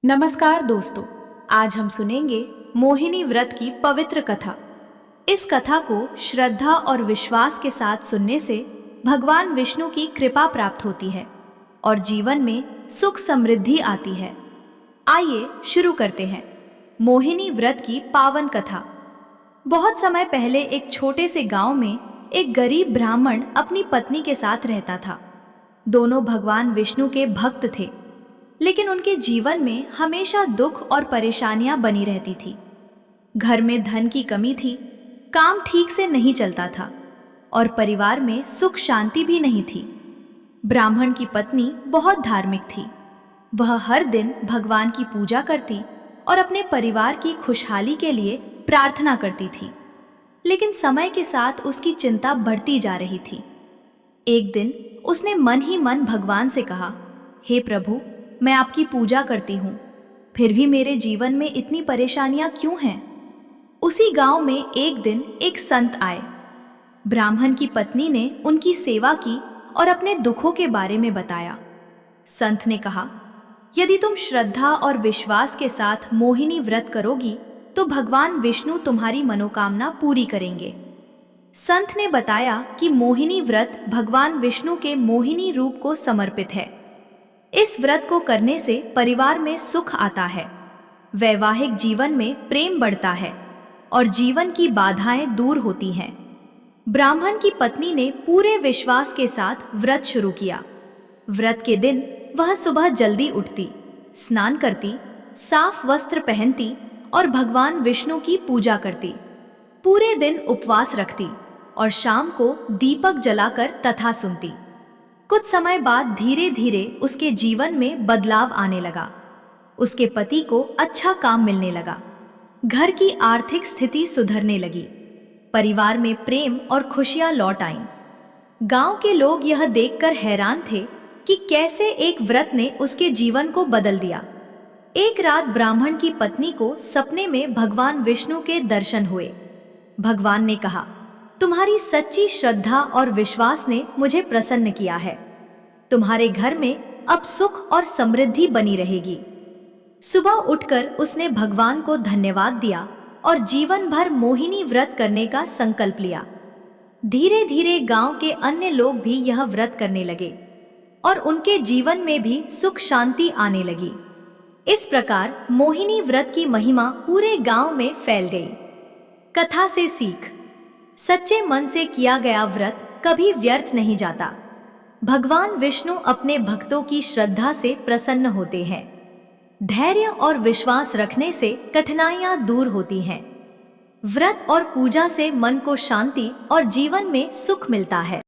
नमस्कार दोस्तों, आज हम सुनेंगे मोहिनी व्रत की पवित्र कथा। इस कथा को श्रद्धा और विश्वास के साथ सुनने से भगवान विष्णु की कृपा प्राप्त होती है और जीवन में सुख समृद्धि आती है। आइए शुरू करते हैं मोहिनी व्रत की पावन कथा। बहुत समय पहले एक छोटे से गांव में एक गरीब ब्राह्मण अपनी पत्नी के साथ रहता था। दोनों भगवान विष्णु के भक्त थे, लेकिन उनके जीवन में हमेशा दुख और परेशानियां बनी रहती थी। घर में धन की कमी थी, काम ठीक से नहीं चलता था और परिवार में सुख शांति भी नहीं थी। ब्राह्मण की पत्नी बहुत धार्मिक थी। वह हर दिन भगवान की पूजा करती और अपने परिवार की खुशहाली के लिए प्रार्थना करती थी, लेकिन समय के साथ उसकी चिंता बढ़ती जा रही थी। एक दिन उसने मन ही मन भगवान से कहा, हे प्रभु, मैं आपकी पूजा करती हूँ, फिर भी मेरे जीवन में इतनी परेशानियां क्यों हैं? उसी गांव में एक दिन एक संत आए। ब्राह्मण की पत्नी ने उनकी सेवा की और अपने दुखों के बारे में बताया। संत ने कहा, यदि तुम श्रद्धा और विश्वास के साथ मोहिनी व्रत करोगी तो भगवान विष्णु तुम्हारी मनोकामना पूरी करेंगे। संत ने बताया कि मोहिनी व्रत भगवान विष्णु के मोहिनी रूप को समर्पित है। इस व्रत को करने से परिवार में सुख आता है, वैवाहिक जीवन में प्रेम बढ़ता है और जीवन की बाधाएं दूर होती हैं। ब्राह्मण की पत्नी ने पूरे विश्वास के साथ व्रत शुरू किया। व्रत के दिन वह सुबह जल्दी उठती, स्नान करती, साफ वस्त्र पहनती और भगवान विष्णु की पूजा करती। पूरे दिन उपवास रखती और शाम को दीपक जलाकर कथा सुनती। कुछ समय बाद धीरे धीरे उसके जीवन में बदलाव आने लगा। उसके पति को अच्छा काम मिलने लगा, घर की आर्थिक स्थिति सुधरने लगी, परिवार में प्रेम और खुशियां लौट आईं। गांव के लोग यह देखकर हैरान थे कि कैसे एक व्रत ने उसके जीवन को बदल दिया। एक रात ब्राह्मण की पत्नी को सपने में भगवान विष्णु के दर्शन हुए। भगवान ने कहा, तुम्हारी सच्ची श्रद्धा और विश्वास ने मुझे प्रसन्न किया है। तुम्हारे घर में अब सुख और समृद्धि बनी रहेगी। सुबह उठकर उसने भगवान को धन्यवाद दिया और जीवन भर मोहिनी व्रत करने का संकल्प लिया। धीरे धीरे गांव के अन्य लोग भी यह व्रत करने लगे और उनके जीवन में भी सुख शांति आने लगी। इस प्रकार मोहिनी व्रत की महिमा पूरे गांव में फैल गई। कथा से सीख: सच्चे मन से किया गया व्रत कभी व्यर्थ नहीं जाता। भगवान विष्णु अपने भक्तों की श्रद्धा से प्रसन्न होते हैं। धैर्य और विश्वास रखने से कठिनाइयां दूर होती हैं। व्रत और पूजा से मन को शांति और जीवन में सुख मिलता है।